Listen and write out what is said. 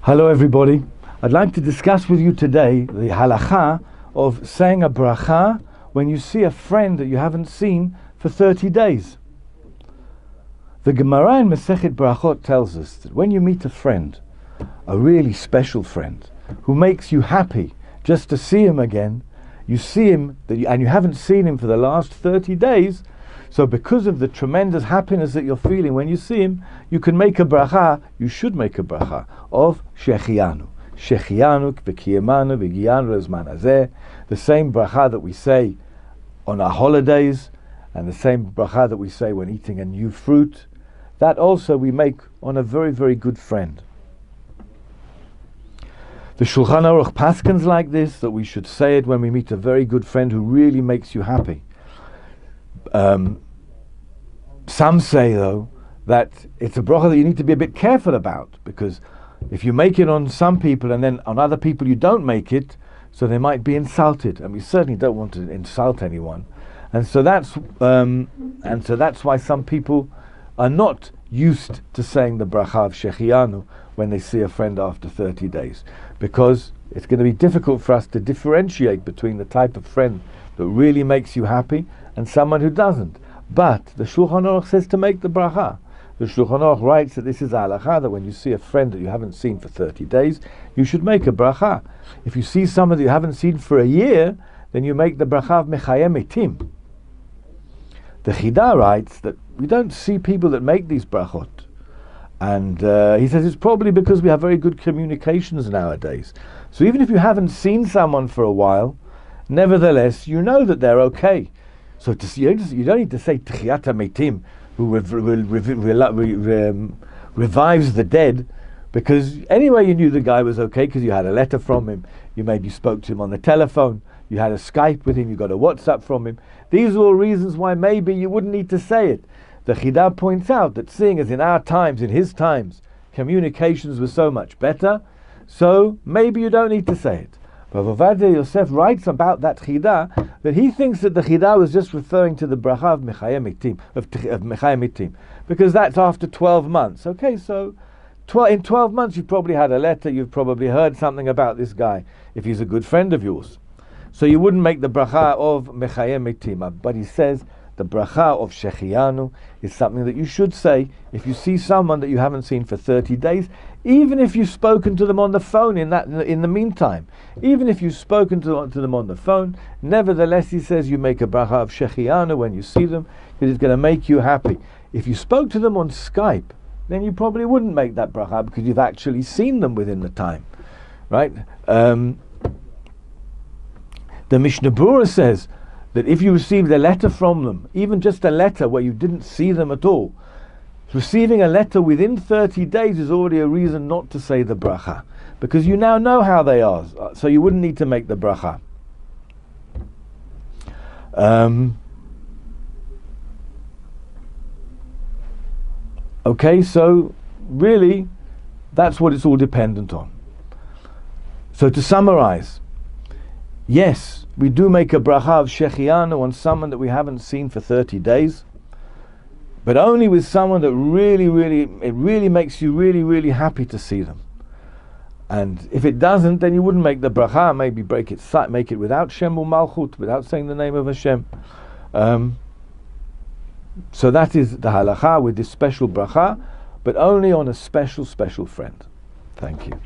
Hello everybody. I'd like to discuss with you today the halacha of saying a bracha when you see a friend that you haven't seen for 30 days. The Gemara in Masechet Brachot tells us that when you meet a friend, a really special friend, who makes you happy just to see him again, you see him and you haven't seen him for the last 30 days, so because of the tremendous happiness that you're feeling when you see him, you can make a bracha, you should make a bracha of Shechianu. Shechianu v'kiyemanu v'giyanu lezman hazeh, the same bracha that we say on our holidays, and the same bracha that we say when eating a new fruit, that also we make on a very, very good friend. The Shulchan Aruch paskins like this, that we should say it when we meet a very good friend who really makes you happy. Some say, though, that it's a bracha that you need to be a bit careful about, because if you make it on some people and then on other people you don't make it, so they might be insulted, and we certainly don't want to insult anyone. And so that's why some people are not used to saying the bracha of Shechianu when they see a friend after 30 days, because it's going to be difficult for us to differentiate between the type of friend that really makes you happy and someone who doesn't. But the Shulchan Aruch says to make the bracha. The Shulchan Aruch writes that this is a halacha, that when you see a friend that you haven't seen for 30 days, you should make a bracha. If you see someone that you haven't seen for a year, then you make the bracha of Mechayem Etim. The Chida writes that we don't see people that make these brachot. And he says it's probably because we have very good communications nowadays. So even if you haven't seen someone for a while, nevertheless, you know that they're okay. So you don't need to say Techiyat HaMeitim, who revives the dead, because anyway you knew the guy was okay because you had a letter from him, you maybe spoke to him on the telephone, you had a Skype with him, you got a WhatsApp from him. These are all reasons why maybe you wouldn't need to say it. The Chida points out that seeing as in our times, in his times, communications were so much better, so maybe you don't need to say it. But Ovadia Yosef writes about that Chida that he thinks that the Chida was just referring to the bracha of Mechayem Etim, because that's after 12 months. Okay, so in 12 months you've probably had a letter, you've probably heard something about this guy, if he's a good friend of yours. So you wouldn't make the bracha of Mechayem Etim. But he says the bracha of Shechianu is something that you should say if you see someone that you haven't seen for 30 days, even if you've spoken to them on the phone in the meantime. Even if you've spoken to them on the phone, nevertheless, he says you make a bracha of Shechianu when you see them, because it's going to make you happy. If you spoke to them on Skype, then you probably wouldn't make that bracha because you've actually seen them within the time, right? The Mishnah Berurah says that if you received a letter from them, even just a letter where you didn't see them at all, receiving a letter within 30 days is already a reason not to say the bracha, because you now know how they are, so you wouldn't need to make the bracha. Okay, so really, that's what it's all dependent on. So to summarize, yes, we do make a bracha of Shechianu on someone that we haven't seen for 30 days, but only with someone that really makes you really happy to see them. And if it doesn't, then you wouldn't make the bracha, maybe make it without Shem U'Malchut, without saying the name of Hashem. So that is the halacha with this special bracha, but only on a special friend. Thank you.